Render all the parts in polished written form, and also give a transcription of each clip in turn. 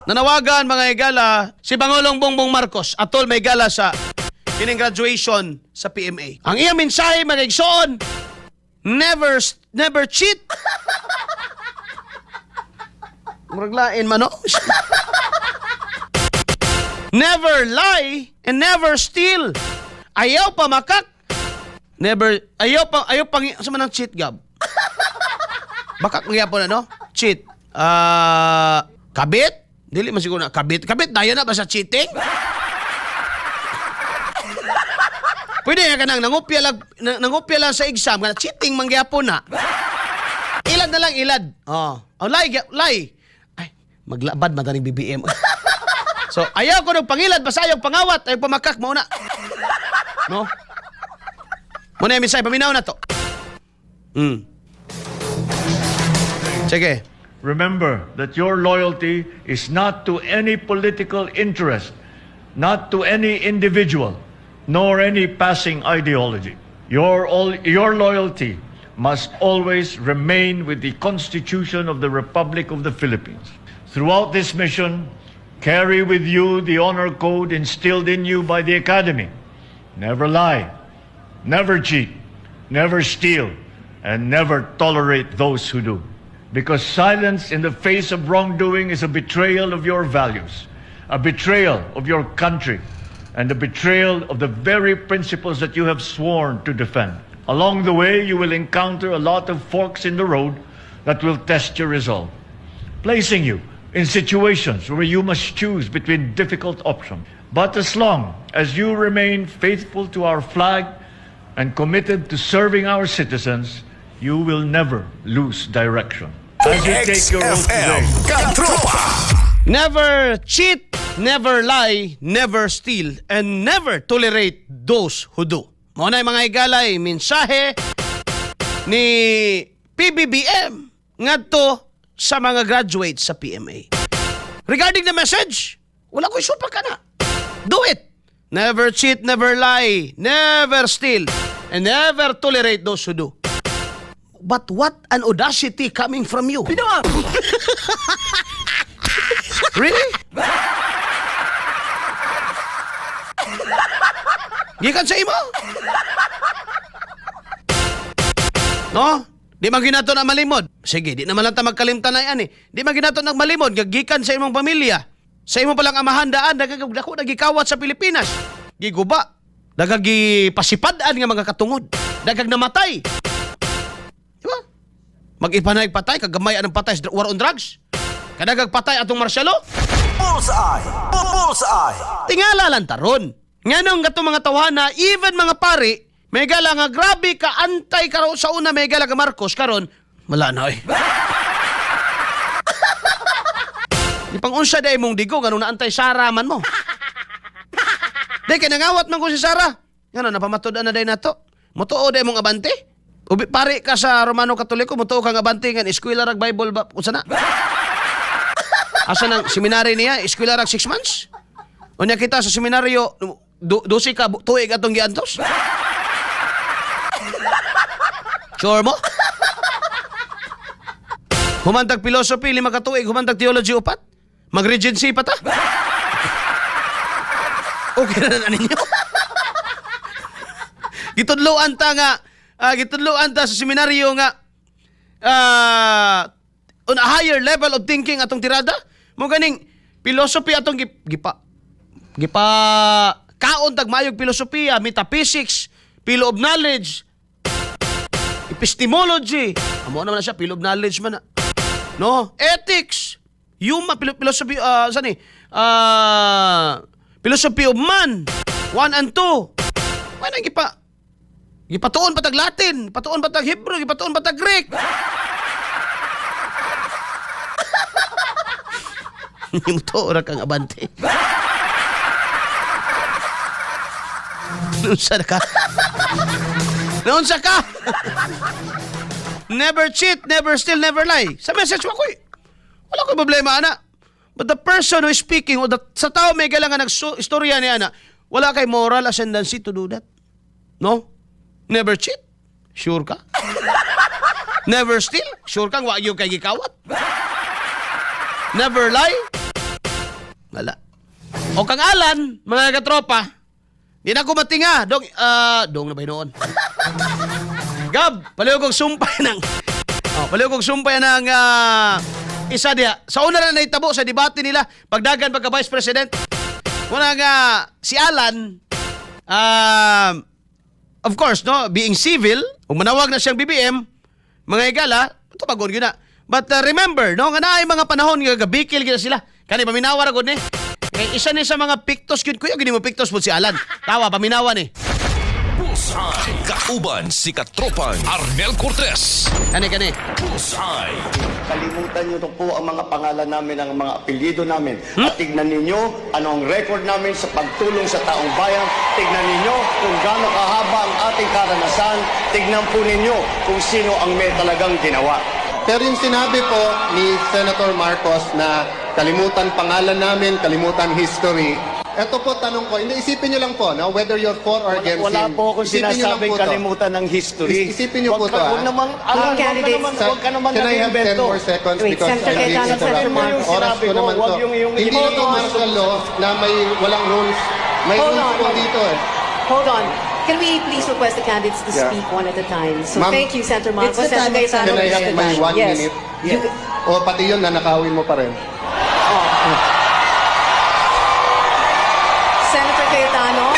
Nanawagan mga higala si Pangulong Bongbong Marcos atol may gala sa kining graduation sa PMA. Ang iyang mensahe mga igsoon, never cheat. Muraglain man, no? Never lie and never steal. Ayaw pa makak. Ayaw pang sa manang cheat gab. Bakak nga po na, no? Cheat. Kabit? Dili man siguro na kabit. Kabit dayon na ba sa cheating? Pwede nga kanang nangupya lang sa exam nga cheating mangyapon na. Ilad na lang ilad. Oh, lie. Ay, maglabad man taning BBM. So, ayaw ko ng pangilad, basta ayaw pangawat, ayaw pamakak, mauna. No? Muna yung mensahe, paminaw na to. Sige. Remember that your loyalty is not to any political interest, not to any individual, nor any passing ideology. Your loyalty must always remain with the Constitution of the Republic of the Philippines. Throughout this mission, carry with you the honor code instilled in you by the Academy. Never lie, never cheat, never steal, and never tolerate those who do. Because silence in the face of wrongdoing is a betrayal of your values, a betrayal of your country, and a betrayal of the very principles that you have sworn to defend. Along the way, you will encounter a lot of forks in the road that will test your resolve, placing you in situations where you must choose between difficult options. But as long as you remain faithful to our flag and committed to serving our citizens, you will never lose direction. As you take your oath today, Never cheat, never lie, never steal, and never tolerate those who do. Muna yung mga higalay, mensahe ni PBBM ngadto sa mga graduates sa PMA. Regarding the message, wala ko isupa ka na. Do it! Never cheat, never lie, never steal, and never tolerate those who do. But what an audacity coming from you. Really? Gikan sa imo? No? Di man ginato na malimod. Sige, di naman lang ta magkalimtan na yan eh. Di man ginato na malimod, gikan sa imong pamilya. Sa imo palang amahandaan, dako nagikawat sa Pilipinas. Giguba. Dagagi pasipadaan nga mga katungod. Dagag namatay. Diba? Mag-ipanay patay, kagamay anong patay sa war on drugs. Kadagag patay atong marsyalo. Bullseye! Bullseye! Tingala lang taron. Nganong gato mga tawhana, even mga pari, may gala nga grabe ka antay karo sa una may gala ka Marcos karon wala na eh. Di pang unsa day mong digo ganun naantay Sara man mo. Day kay nangawat man ko si Sara. Ngano napamatud-an na day nato. Motuo day mong abante. Ubi pari ka sa Romano Katoliko, mutuo kang abante nga eskwela rag Bible ba unsa na? Asa nang seminary niya, eskwela rag 6 months? Unya kita sa seminaryo, dosi ka tuig atong giantos? Sure mo? Humantag philosophy, 5 ka tuig, humantag theology 4? Mag-regency pa ta? Okay na ninyo? Gitudloan ta sa seminaryo nga on a higher level of thinking atong tirada. Mo ganing philosophy atong gipa kaon tag mayog filosofiya, metaphysics, philo of knowledge, epistemology. Amo naman na siya philo of knowledge man na. No, ethics, human philosophy philosophy of man 1 and 2. Wala gipatuon patag Latin, patuon patag Hebrew, gipatuon patag Greek. Muto ora kang abante. Naunsa ka? Naunsa ka? Never cheat, never steal, never lie. Sa message mo ko wala ko problema ana. But the person who is speaking, sa tao may galangan nag-istorya ni ana, wala kay moral ascendancy to do that. No? Never cheat? Sure ka? Never steal? Sure kang wa yung kay gikawat? Never lie? O kang Alan, mga katropa, di na ko matinga. Dong na ba noon? Gab, paliw kong sumpay ng... isa diya. Sa una na naitabo sa debate nila, pagdagan pagka Vice President, muna nga si Alan, of course, no, being civil, kung manawag na siyang BBM, mga igala, ito pag-on yun na. But remember, no, nga na ay mga panahon nga gabikil gina sila. Kani paminawar agad ni. Isa ni sa mga pictos yun, kuya, gini mo pictos po si Alan. Tawa, paminawan eh. Bullseye. Kauban si Katropang Arnel Cortez. Kani. Bullseye. Kalimutan nyo po ang mga pangalan namin, ang mga apelyido namin. At tignan ninyo ano ang record namin sa pagtulong sa taong bayan. Tignan ninyo kung gaano kahaba ang ating karanasan. Tignan po ninyo kung sino ang may talagang ginawa. Pero yung sinabi po ni Senator Marcos na kalimutan pangalan namin, kalimutan history, eto po tanong ko, hindi isipin nyo lang po, no, whether you're for or against Wala him. po akong Isipin nyo lang sinasabing po to. kalimutan ng history. Isipin niyo po to, Huwag naman, Alan, huwag ka naman Can I have 10 nag-invento. more seconds Wait, because Senator I'm being Cayetano, Senator interrupted. Marcos. Oras Sinabi ko ko, naman wag to. yung Hindi imo- ito martial law na may walang rules. May Hold rules on. po dito eh. Hold on. Can we please request the candidates to Yeah. speak one at a time? So Ma'am, thank you, Senator Marcos. it's the time of Senator Cayetano, Can I it's have the my time. 1 Yes. minute? You- O pati yun, nanakawin mo pa rin. Senator Cayetano,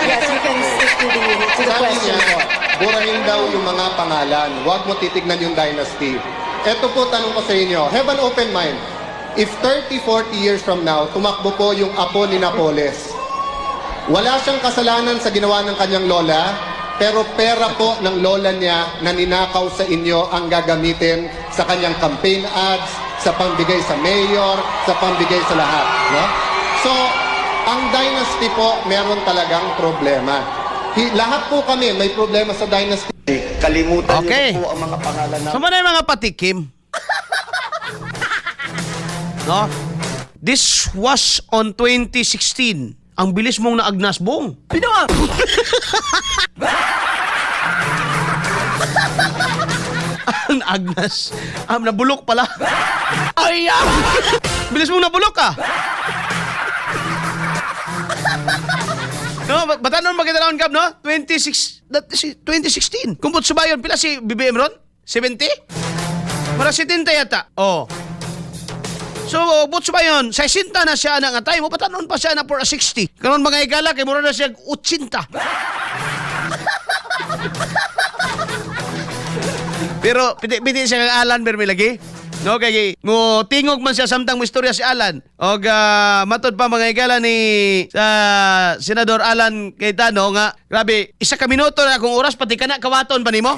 yes, you can stick to the Sabi question. niya, burahin daw yung mga pangalan. Huwag mo titignan yung dynasty. Ito po tanong ko sa inyo. Have an open mind. If 30, 40 years from now, tumakbo po yung apo ni Napoles, wala siyang kasalanan sa ginawa ng kanyang lola, pero pera po ng lola niya na ninakaw sa inyo ang gagamitin sa kanyang campaign ads, sa pambigay sa mayor, sa pambigay sa lahat. No? So, ang dynasty po, meron talagang problema. Lahat po kami may problema sa dynasty. Kalimutan Okay. nyo po ang mga pangalan namin. So, na yung mga patikim? No? This was on 2016. Ang bilis mong naagnas, Bong. Pinawa! Ang agnas. Nabulok pala. Ay, bilis mong nabulok ka. No, bata nun magkita naon Gab, no? 2016. Kumput subayon, pila si BBM ron? 70? Para 70 yata. Oh. So, but subayon, 60 na siya na nga time. O patanon pa siya na for a 60. Karon mga igala, kay mura na siya 80. Pero, piti siya kang Alan, pero may lagi. No, kay mo tingog man siya samtang mo istorya si Alan. Og matod pa mga igala ni Senador Alan Cayetano nga grabe, isa ka minuto na akong oras pati kana kawaton pa nimo.